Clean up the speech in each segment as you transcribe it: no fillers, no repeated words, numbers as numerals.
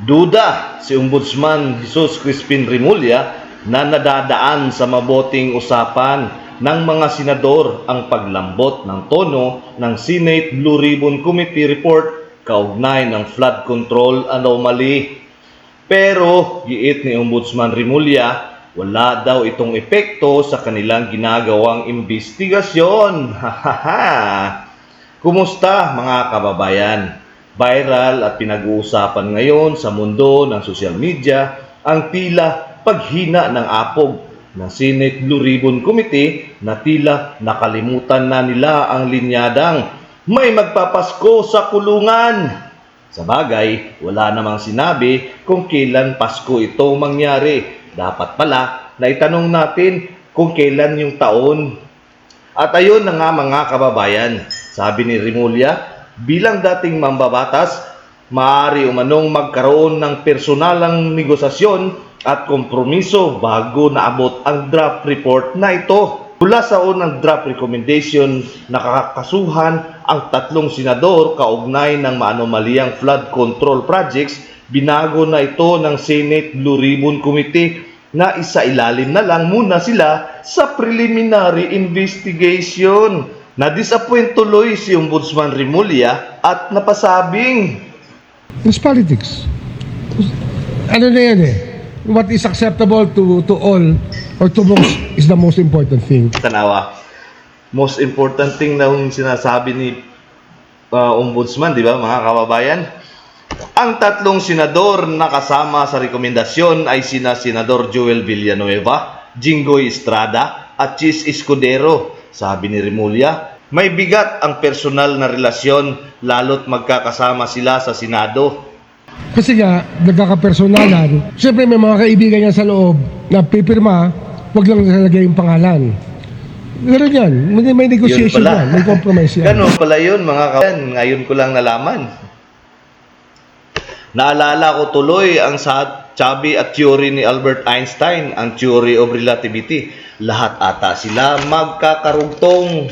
Duda si Ombudsman Jesus Crispin Remulla na nadadaan sa mabuting usapan ng mga senador ang paglambot ng tono ng Senate Blue Ribbon Committee report kaugnay ng flood control anomaly. Pero giit ni Ombudsman Remulla, wala daw itong epekto sa kanilang ginagawang investigasyon. Kumusta mga kababayan? Viral at pinag-uusapan ngayon sa mundo ng social media ang tila paghina ng apog ng Senate Blue Ribbon Committee na tila nakalimutan na nila ang linyadang may magpapasko sa kulungan. Sa bagay, wala namang sinabi kung kailan Pasko ito mangyari. Dapat pala na itanong natin kung kailan yung taon. At ayun na nga mga kababayan, sabi ni Remulla, bilang dating mambabatas, maaari umanong magkaroon ng personalang negosasyon at kompromiso bago naabot ang draft report na ito. Mula sa unang draft recommendation, nakakasuhan ang 3 senador kaugnay ng maanomaliyang flood control projects. Binago na ito ng Senate Blue Ribbon Committee na isailalim na lang muna sila sa preliminary investigation. Na-disappoint tuloy si Ombudsman Remulla at napasabing, It's politics. Ano na yan eh? What is acceptable to all or to most is the most important thing. tanawa, most important thing na yung sinasabi ni Ombudsman, di ba mga kababayan? Ang 3 senador na kasama sa rekomendasyon ay sina Senador Joel Villanueva, Jinggoy Estrada at Chis Escudero. Sabi ni Remulla, may bigat ang personal na relasyon lalo't magkakasama sila sa Senado. Kasi nga, nagkakapersonalan. Siyempre may mga kaibigan niya sa loob na pipirma, wag lang nalagay yung pangalan. Pero yan, may negotiation yan, may compromise yan. Ganun pala yun mga kababayan, ngayon ko lang nalaman. Naalala ko tuloy ang sabi at theory ni Albert Einstein, ang theory of relativity. Lahat ata sila magkakarugtong.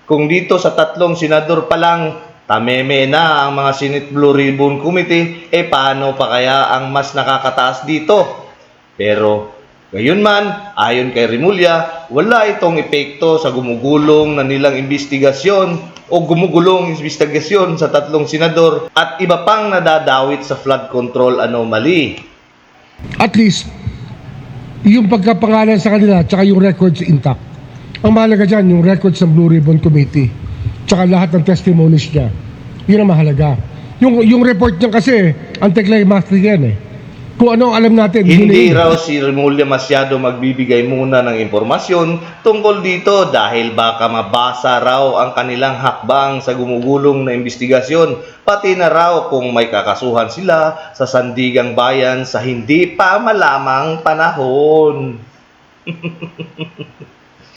Kung dito sa 3 senador pa lang, tameme na ang mga Senate Blue Ribbon Committee, paano pa kaya ang mas nakakataas dito? Pero, gayon man, ayon kay Remulla, wala itong epekto sa gumugulong na nilang investigasyon o gumugulong investigasyon sa 3 senador at iba pang nadadawit sa flood control anomaly. At least, yung pagkapangalan sa kanila tsaka yung records intact. Ang mahalaga dyan, yung records ng Blue Ribbon Committee tsaka lahat ng testimonies niya. Yun ang mahalaga. Yung report niya kasi, anticlimactic yan eh. Kung ano alam natin. Hindi raw si Remulla masyado magbibigay muna ng impormasyon tungkol dito dahil baka mabasa raw ang kanilang hakbang sa gumugulong na investigasyon, pati na raw kung may kakasuhan sila sa sandigang bayan sa hindi pa malamang panahon.